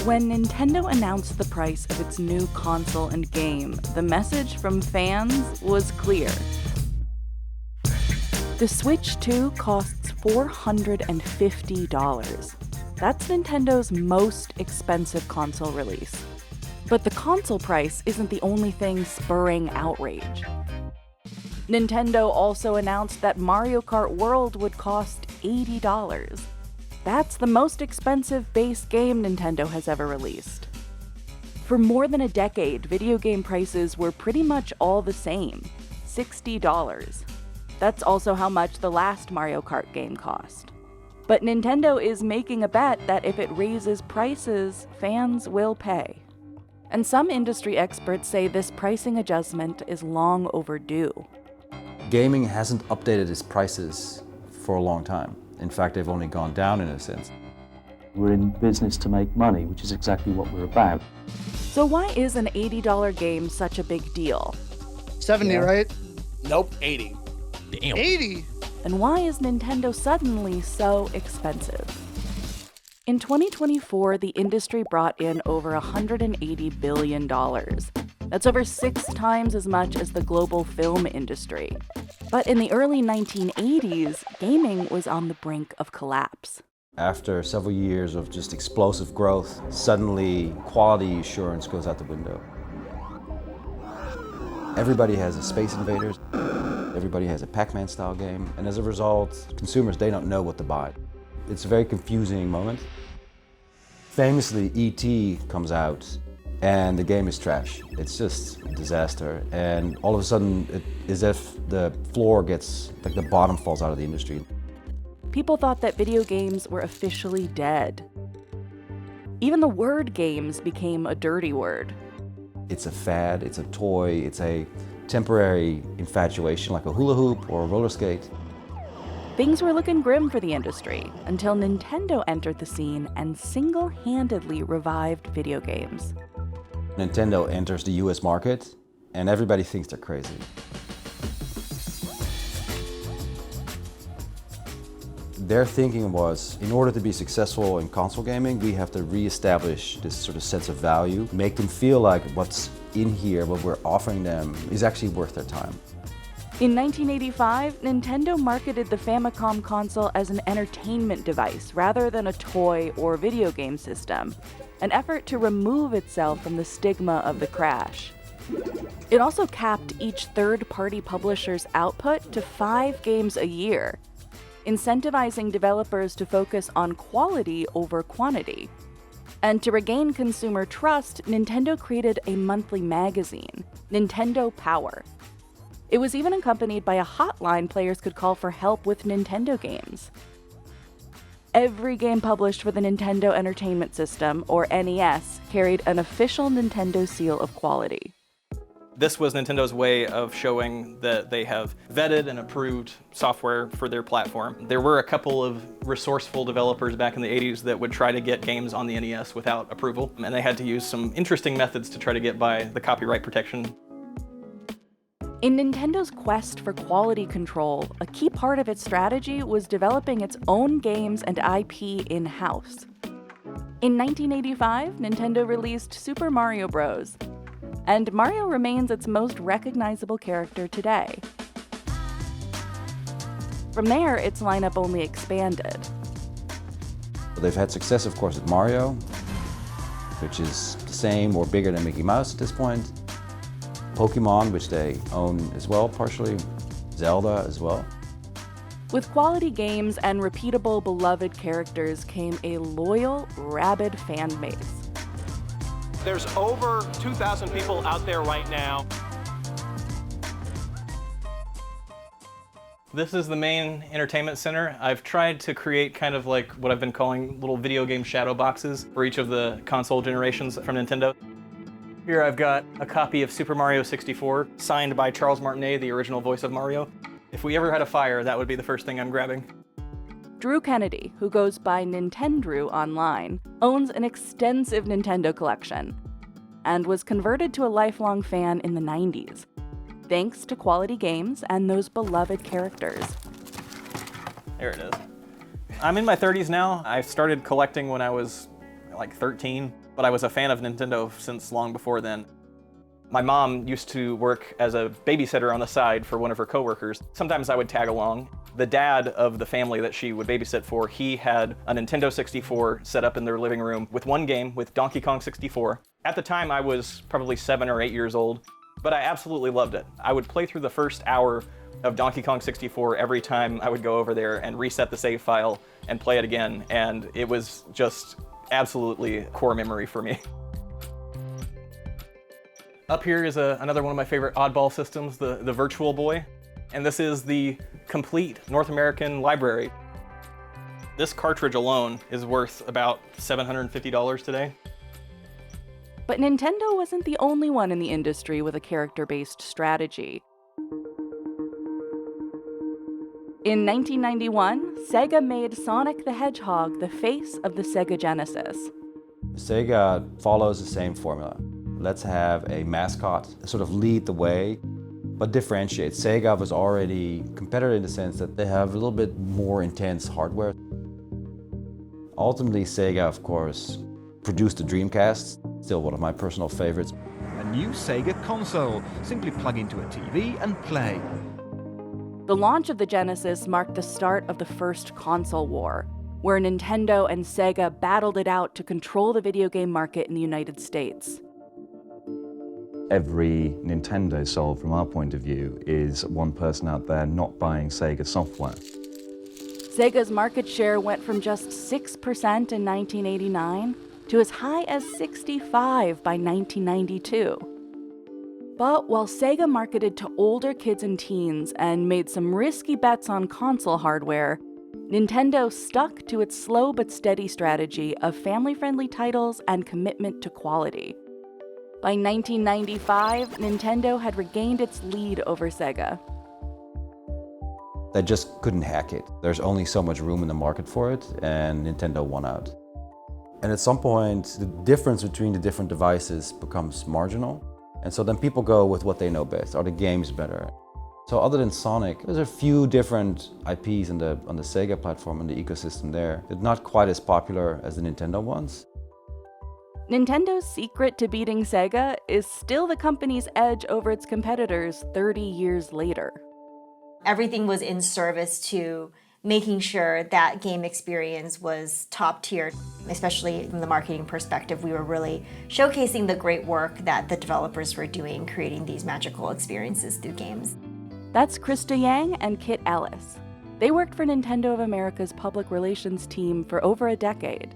When Nintendo announced the price of its new console and game, the message from fans was clear. The Switch 2 costs $450. That's Nintendo's most expensive console release. But the console price isn't the only thing spurring outrage. Nintendo also announced that Mario Kart World would cost $80. That's the most expensive base game Nintendo has ever released. For more than a decade, video game prices were pretty much all the same, $60. That's also how much the last Mario Kart game cost. But Nintendo is making a bet that if it raises prices, fans will pay. And some industry experts say this pricing adjustment is long overdue. Gaming hasn't updated its prices for a long time. In fact, they've only gone down in a sense. We're in business to make money, which is exactly what we're about. So why is an $80 game such a big deal? 70, right? Nope, 80. Damn. 80? And why is Nintendo suddenly so expensive? In 2024, the industry brought in over $180 billion. That's over 6 times as much as the global film industry. But in the early 1980s, gaming was on the brink of collapse. After several years of just explosive growth, suddenly quality assurance goes out the window. Everybody has a Space Invaders, everybody has a Pac-Man style game, and as a result, consumers, they don't know what to buy. It's a very confusing moment. Famously, E.T. comes out and the game is trash. It's just a disaster. And all of a sudden, it's as if the floor gets, like the bottom falls out of the industry. People thought that video games were officially dead. Even the word games became a dirty word. It's a fad, it's a toy, it's a temporary infatuation like a hula hoop or a roller skate. Things were looking grim for the industry until Nintendo entered the scene and single-handedly revived video games. Nintendo enters the US market and everybody thinks they're crazy. Their thinking was, in order to be successful in console gaming, we have to reestablish this sort of sense of value, make them feel like what's in here, what we're offering them, is actually worth their time. In 1985, Nintendo marketed the Famicom console as an entertainment device rather than a toy or video game system, an effort to remove itself from the stigma of the crash. It also capped each third-party publisher's output to 5 games a year, incentivizing developers to focus on quality over quantity. And to regain consumer trust, Nintendo created a monthly magazine, Nintendo Power. It was even accompanied by a hotline players could call for help with Nintendo games. Every game published for the Nintendo Entertainment System, or NES, carried an official Nintendo seal of quality. This was Nintendo's way of showing that they have vetted and approved software for their platform. There were a couple of resourceful developers back in the 80s that would try to get games on the NES without approval, and they had to use some interesting methods to try to get by the copyright protection. In Nintendo's quest for quality control, a key part of its strategy was developing its own games and IP in-house. In 1985, Nintendo released Super Mario Bros., and Mario remains its most recognizable character today. From there, its lineup only expanded. They've had success, of course, with Mario, which is the same or bigger than Mickey Mouse at this point. Pokemon, which they own as well, partially. Zelda as well. With quality games and repeatable, beloved characters came a loyal, rabid fan base. There's over 2,000 people out there right now. This is the main entertainment center. I've tried to create kind of like what I've been calling little video game shadow boxes for each of the console generations from Nintendo. Here I've got a copy of Super Mario 64, signed by Charles Martinet, the original voice of Mario. If we ever had a fire, that would be the first thing I'm grabbing. Drew Kennedy, who goes by Nintendrew online, owns an extensive Nintendo collection and was converted to a lifelong fan in the 90s, thanks to quality games and those beloved characters. There it is. I'm in my 30s now. I started collecting when I was like 13, but I was a fan of Nintendo since long before then. My mom used to work as a babysitter on the side for one of her coworkers. Sometimes I would tag along. The dad of the family that she would babysit for, he had a Nintendo 64 set up in their living room with one game, with Donkey Kong 64. At the time, I was probably 7 or 8 years old, but I absolutely loved it. I would play through the first hour of Donkey Kong 64 every time I would go over there and reset the save file and play it again, and it was just absolutely a core memory for me. Up here is another one of my favorite oddball systems, the Virtual Boy. And this is the complete North American library. This cartridge alone is worth about $750 today. But Nintendo wasn't the only one in the industry with a character-based strategy. In 1991, Sega made Sonic the Hedgehog the face of the Sega Genesis. Sega follows the same formula. Let's have a mascot sort of lead the way, but differentiate. Sega was already competitive in the sense that they have a little bit more intense hardware. Ultimately, Sega, of course, produced the Dreamcast, still one of my personal favorites. A new Sega console. Simply plug into a TV and play. The launch of the Genesis marked the start of the first console war, where Nintendo and Sega battled it out to control the video game market in the United States. Every Nintendo sold, from our point of view, is one person out there not buying Sega software. Sega's market share went from just 6% in 1989 to as high as 65% by 1992. But while Sega marketed to older kids and teens and made some risky bets on console hardware, Nintendo stuck to its slow but steady strategy of family-friendly titles and commitment to quality. By 1995, Nintendo had regained its lead over Sega. They just couldn't hack it. There's only so much room in the market for it, and Nintendo won out. And at some point, the difference between the different devices becomes marginal. And so then people go with what they know best. Are the games better? So other than Sonic, there's a few different IPs on the Sega platform and the ecosystem there. They're not quite as popular as the Nintendo ones. Nintendo's secret to beating Sega is still the company's edge over its competitors 30 years later. Everything was in service to making sure that game experience was top tier, especially from the marketing perspective. We were really showcasing the great work that the developers were doing, creating these magical experiences through games. That's Krista Yang and Kit Ellis. They worked for Nintendo of America's public relations team for over a decade.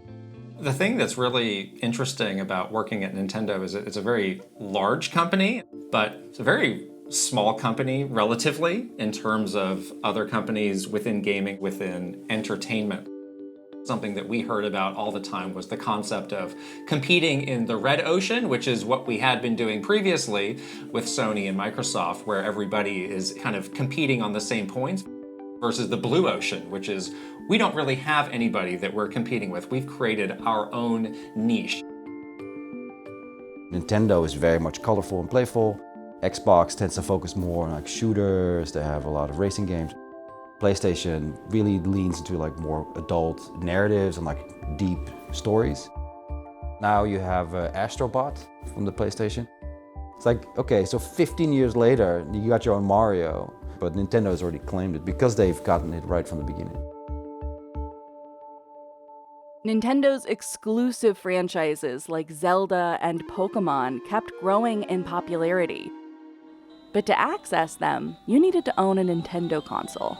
The thing that's really interesting about working at Nintendo is it's a very large company, but it's a very small company relatively in terms of other companies within gaming, within entertainment. Something that we heard about all the time was the concept of competing in the red ocean, which is what we had been doing previously with Sony and Microsoft, where everybody is kind of competing on the same points, versus the blue ocean, which is we don't really have anybody that we're competing with. We've created our own niche. Nintendo is very much colorful and playful. Xbox tends to focus more on like shooters. They have a lot of racing games. PlayStation really leans into like more adult narratives and like deep stories. Now you have Astrobot from the PlayStation. It's like, okay, so 15 years later, you got your own Mario, but Nintendo has already claimed it because they've gotten it right from the beginning. Nintendo's exclusive franchises like Zelda and Pokémon kept growing in popularity. But to access them, you needed to own a Nintendo console.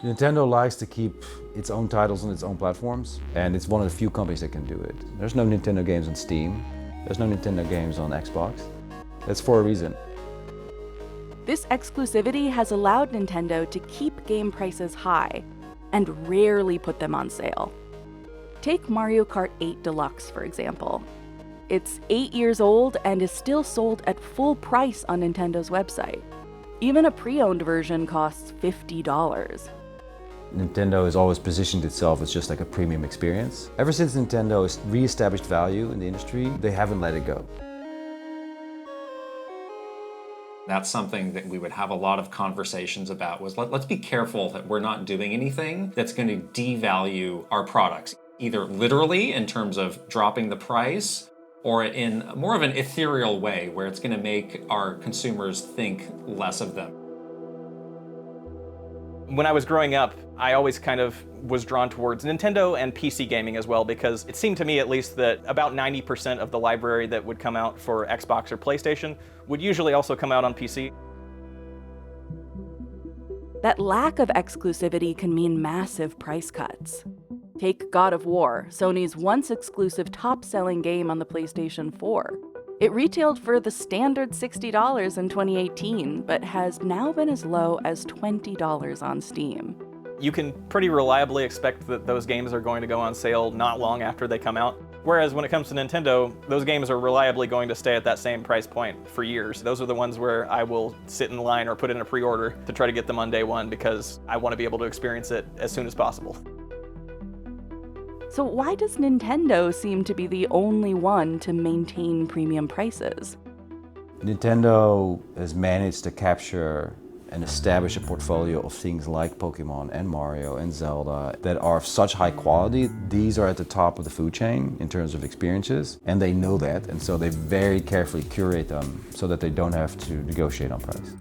Nintendo likes to keep its own titles on its own platforms, and it's one of the few companies that can do it. There's no Nintendo games on Steam. There's no Nintendo games on Xbox. That's for a reason. This exclusivity has allowed Nintendo to keep game prices high and rarely put them on sale. Take Mario Kart 8 Deluxe, for example. It's 8 years old and is still sold at full price on Nintendo's website. Even a pre-owned version costs $50. Nintendo has always positioned itself as just like a premium experience. Ever since Nintendo has re-established value in the industry, they haven't let it go. That's something that we would have a lot of conversations about was let's be careful that we're not doing anything that's going to devalue our products. either literally in terms of dropping the price, or in more of an ethereal way where it's going to make our consumers think less of them. When I was growing up, I always kind of was drawn towards Nintendo and PC gaming as well, because it seemed to me at least that about 90% of the library that would come out for Xbox or PlayStation would usually also come out on PC. That lack of exclusivity can mean massive price cuts. Take God of War, Sony's once exclusive top-selling game on the PlayStation 4. It retailed for the standard $60 in 2018, but has now been as low as $20 on Steam. You can pretty reliably expect that those games are going to go on sale not long after they come out. Whereas when it comes to Nintendo, those games are reliably going to stay at that same price point for years. Those are the ones where I will sit in line or put in a pre-order to try to get them on day one because I want to be able to experience it as soon as possible. So why does Nintendo seem to be the only one to maintain premium prices? Nintendo has managed to capture and establish a portfolio of things like Pokemon and Mario and Zelda that are of such high quality. These are at the top of the food chain in terms of experiences, and they know that, and so they very carefully curate them so that they don't have to negotiate on price.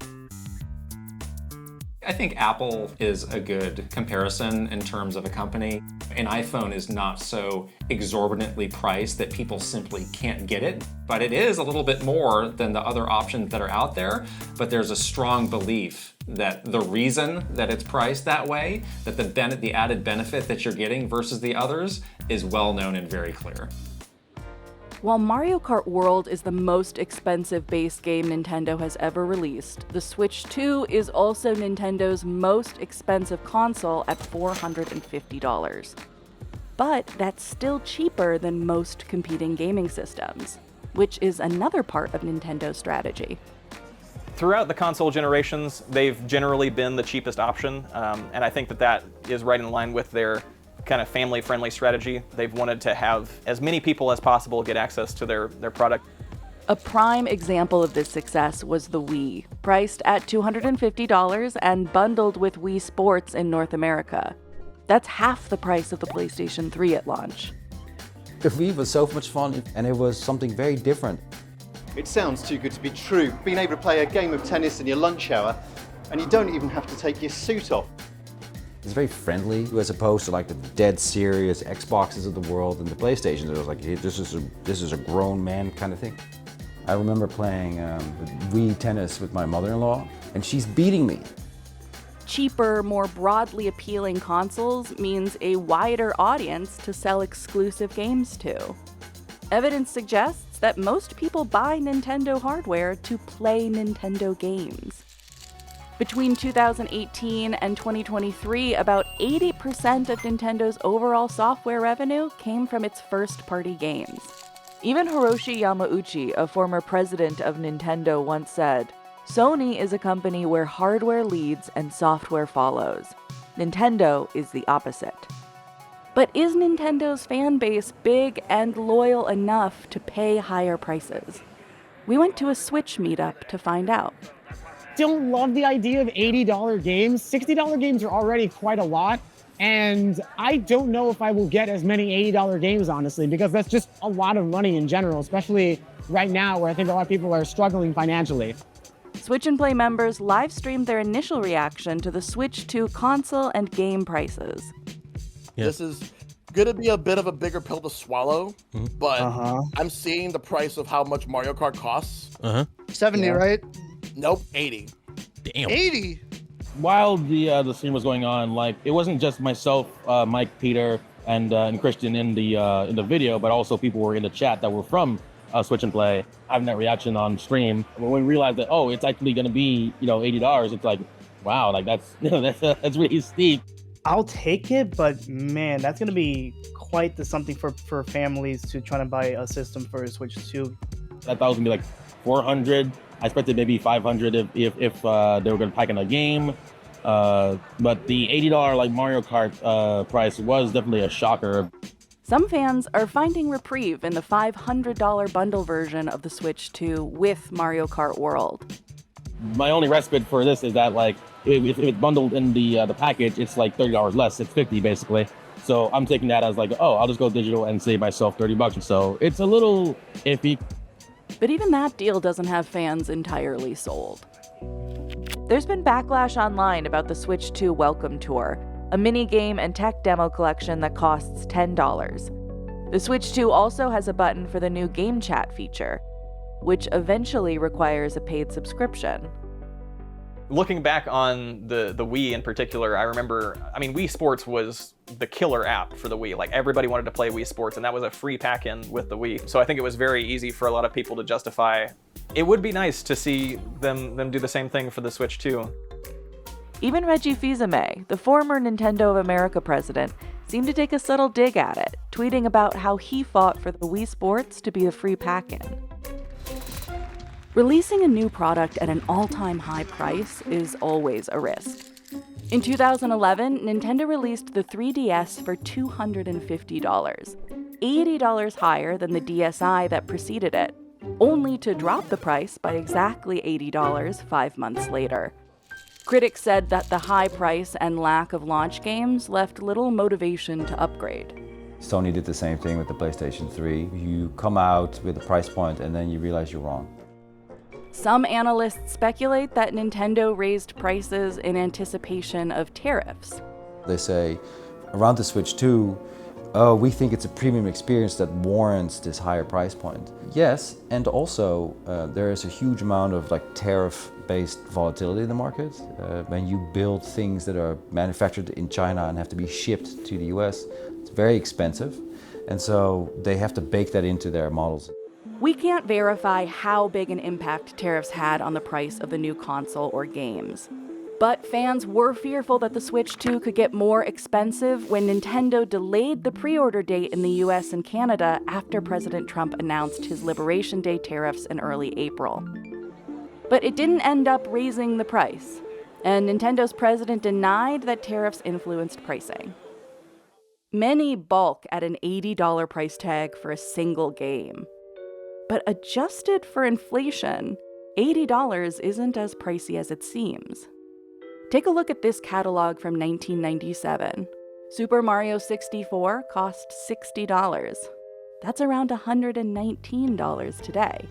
I think Apple is a good comparison in terms of a company. An iPhone is not so exorbitantly priced that people simply can't get it, but it is a little bit more than the other options that are out there. But there's a strong belief that the reason that it's priced that way, that the added benefit that you're getting versus the others is well known and very clear. While Mario Kart World is the most expensive base game Nintendo has ever released, the Switch 2 is also Nintendo's most expensive console at $450. But that's still cheaper than most competing gaming systems, which is another part of Nintendo's strategy. Throughout the console generations, they've generally been the cheapest option, and I think that is right in line with their kind of family-friendly strategy. They've wanted to have as many people as possible get access to their product. A prime example of this success was the Wii, priced at $250 and bundled with Wii Sports in North America. That's half the price of the PlayStation 3 at launch. The Wii was so much fun, and it was something very different. It sounds too good to be true, being able to play a game of tennis in your lunch hour, and you don't even have to take your suit off. It's very friendly, as opposed to like the dead serious Xboxes of the world and the PlayStation. It was like, hey, this is a grown man kind of thing. I remember playing Wii tennis with my mother-in-law, and she's beating me. Cheaper, more broadly appealing consoles means a wider audience to sell exclusive games to. Evidence suggests that most people buy Nintendo hardware to play Nintendo games. Between 2018 and 2023, about 80% of Nintendo's overall software revenue came from its first-party games. Even Hiroshi Yamauchi, a former president of Nintendo, once said, "Sony is a company where hardware leads and software follows. Nintendo is the opposite." But is Nintendo's fan base big and loyal enough to pay higher prices? We went to a Switch meetup to find out. Don't love the idea of $80 games. $60 games are already quite a lot. And I don't know if I will get as many $80 games, honestly, because that's just a lot of money in general, especially right now where I think a lot of people are struggling financially. Switch and Play members live streamed their initial reaction to the Switch 2 console and game prices. Yeah. This is going to be a bit of a bigger pill to swallow, but I'm seeing the price of how much Mario Kart costs. 70, right? Nope, 80. Damn. 80? While the stream was going on, like, it wasn't just myself, Mike, Peter, and Christian in the video, but also people were in the chat that were from Switch and Play, having that reaction on stream. When we realized that, oh, it's actually going to be, $80, it's like, wow, like that's really steep. I'll take it, but man, that's going to be quite the something for families to try to buy a system for a Switch 2. I thought it was going to be like 400. I expected maybe 500 if they were going to pack in a game. But the $80 like Mario Kart price was definitely a shocker. Some fans are finding reprieve in the $500 bundle version of the Switch 2 with Mario Kart World. My only respite for this is that, like, if it's bundled in the package, it's like $30 less. It's $50 basically. So I'm taking that as like, oh, I'll just go digital and save myself $30. So it's a little iffy. But even that deal doesn't have fans entirely sold. There's been backlash online about the Switch 2 Welcome Tour, a mini-game and tech demo collection that costs $10. The Switch 2 also has a button for the new game chat feature, which eventually requires a paid subscription. Looking back on the Wii in particular, I remember, Wii Sports was the killer app for the Wii. Like, everybody wanted to play Wii Sports, and that was a free pack-in with the Wii. So I think it was very easy for a lot of people to justify. It would be nice to see them do the same thing for the Switch 2. Even Reggie Fils-Aimé, the former Nintendo of America president, seemed to take a subtle dig at it, tweeting about how he fought for the Wii Sports to be a free pack-in. Releasing a new product at an all-time high price is always a risk. In 2011, Nintendo released the 3DS for $250, $80 higher than the DSi that preceded it, only to drop the price by exactly $80 5 months later. Critics said that the high price and lack of launch games left little motivation to upgrade. Sony did the same thing with the PlayStation 3. You come out with a price point and then you realize you're wrong. Some analysts speculate that Nintendo raised prices in anticipation of tariffs. They say, around the Switch 2, we think it's a premium experience that warrants this higher price point. Yes, and also there is a huge amount of tariff-based volatility in the market. When you build things that are manufactured in China and have to be shipped to the US, it's very expensive. And so they have to bake that into their models. We can't verify how big an impact tariffs had on the price of the new console or games. But fans were fearful that the Switch 2 could get more expensive when Nintendo delayed the pre-order date in the US and Canada after President Trump announced his Liberation Day tariffs in early April. But it didn't end up raising the price, and Nintendo's president denied that tariffs influenced pricing. Many balk at an $80 price tag for a single game. But adjusted for inflation, $80 isn't as pricey as it seems. Take a look at this catalog from 1997. Super Mario 64 cost $60. That's around $119 today.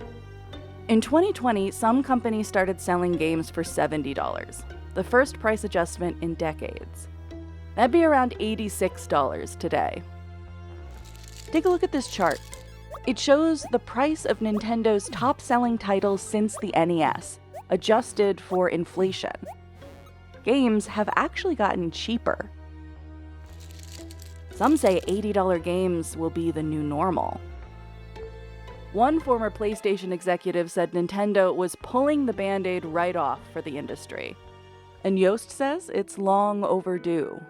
In 2020, some companies started selling games for $70, the first price adjustment in decades. That'd be around $86 today. Take a look at this chart. It shows the price of Nintendo's top-selling titles since the NES, adjusted for inflation. Games have actually gotten cheaper. Some say $80 games will be the new normal. One former PlayStation executive said Nintendo was pulling the Band-Aid right off for the industry. And Yost says it's long overdue.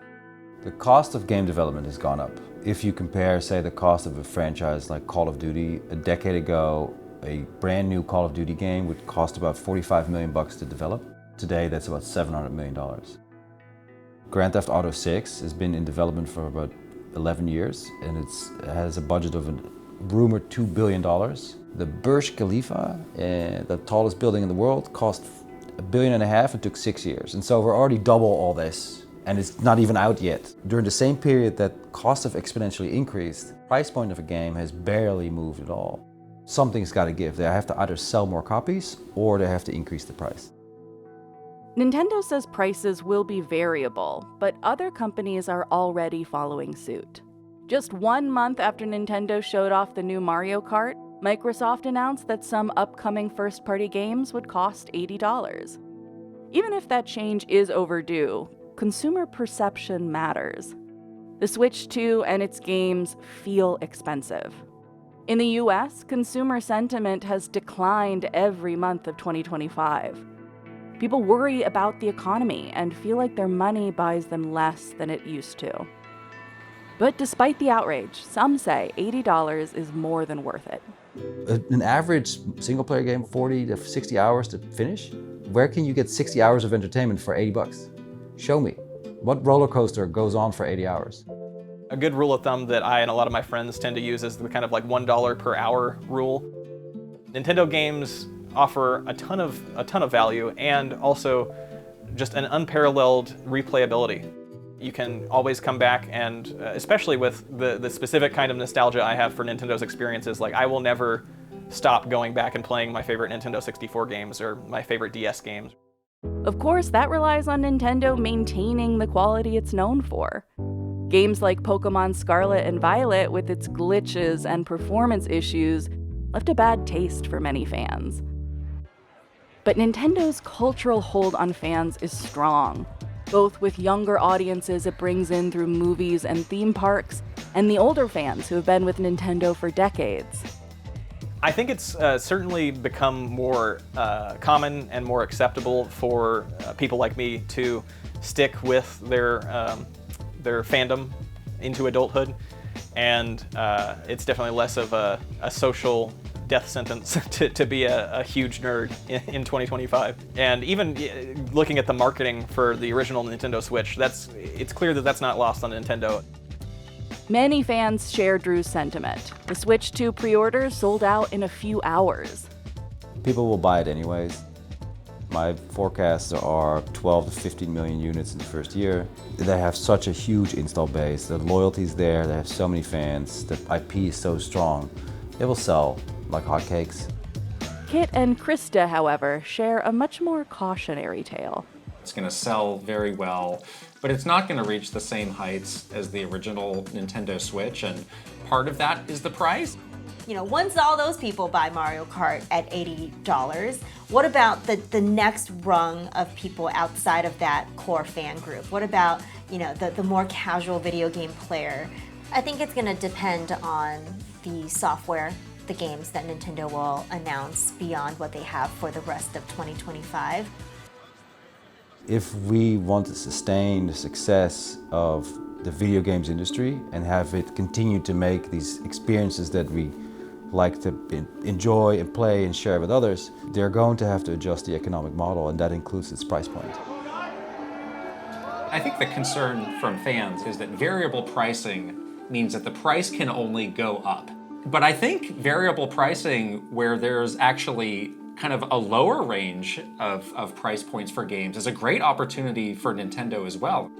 The cost of game development has gone up. If you compare, say, the cost of a franchise like Call of Duty, a decade ago, a brand new Call of Duty game would cost about $45 million to develop. Today, that's about $700 million. Grand Theft Auto 6 has been in development for about 11 years, and it has a budget of a rumored $2 billion. The Burj Khalifa, the tallest building in the world, cost $1.5 billion and took 6 years. And so we're already double all this. And it's not even out yet. During the same period that costs have exponentially increased, the price point of a game has barely moved at all. Something's got to give. They have to either sell more copies or they have to increase the price. Nintendo says prices will be variable, but other companies are already following suit. Just 1 month after Nintendo showed off the new Mario Kart, Microsoft announced that some upcoming first-party games would cost $80. Even if that change is overdue, consumer perception matters. The Switch 2 and its games feel expensive. In the US, consumer sentiment has declined every month of 2025. People worry about the economy and feel like their money buys them less than it used to. But despite the outrage, some say $80 is more than worth it. An average single-player game, 40 to 60 hours to finish? Where can you get 60 hours of entertainment for $80? Show me. What roller coaster goes on for 80 hours? A good rule of thumb that I and a lot of my friends tend to use is the kind of $1 per hour rule. Nintendo games offer a ton of value and also just an unparalleled replayability. You can always come back, and especially with the specific kind of nostalgia I have for Nintendo's experiences, like I will never stop going back and playing my favorite Nintendo 64 games or my favorite DS games. Of course, that relies on Nintendo maintaining the quality it's known for. Games like Pokemon Scarlet and Violet, with its glitches and performance issues, left a bad taste for many fans. But Nintendo's cultural hold on fans is strong, both with younger audiences it brings in through movies and theme parks, and the older fans who have been with Nintendo for decades. I think it's certainly become more common and more acceptable for people like me to stick with their fandom into adulthood, and it's definitely less of a social death sentence to be a huge nerd in 2025. And even looking at the marketing for the original Nintendo Switch, it's clear that that's not lost on Nintendo. Many fans share Drew's sentiment. The Switch 2 pre-orders sold out in a few hours. People will buy it anyways. My forecasts are 12 to 15 million units in the first year. They have such a huge install base. The loyalty's there. They have so many fans. The IP is so strong. It will sell like hotcakes. Kit and Krista, however, share a much more cautionary tale. It's going to sell very well, but it's not going to reach the same heights as the original Nintendo Switch, and part of that is the price. You know, once all those people buy Mario Kart at $80, what about the next rung of people outside of that core fan group? What about, you know, the more casual video game player? I think it's going to depend on the software, the games that Nintendo will announce beyond what they have for the rest of 2025. If we want to sustain the success of the video games industry and have it continue to make these experiences that we like to enjoy and play and share with others, they're going to have to adjust the economic model, and that includes its price point. I think the concern from fans is that variable pricing means that the price can only go up. But I think variable pricing where there's actually kind of a lower range of price points for games is a great opportunity for Nintendo as well.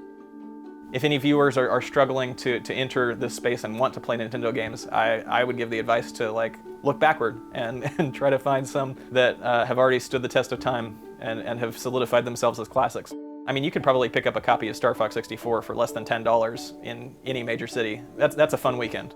If any viewers are struggling to enter this space and want to play Nintendo games, I would give the advice to look backward and try to find some that have already stood the test of time and have solidified themselves as classics. I mean, you could probably pick up a copy of Star Fox 64 for less than $10 in any major city. That's a fun weekend.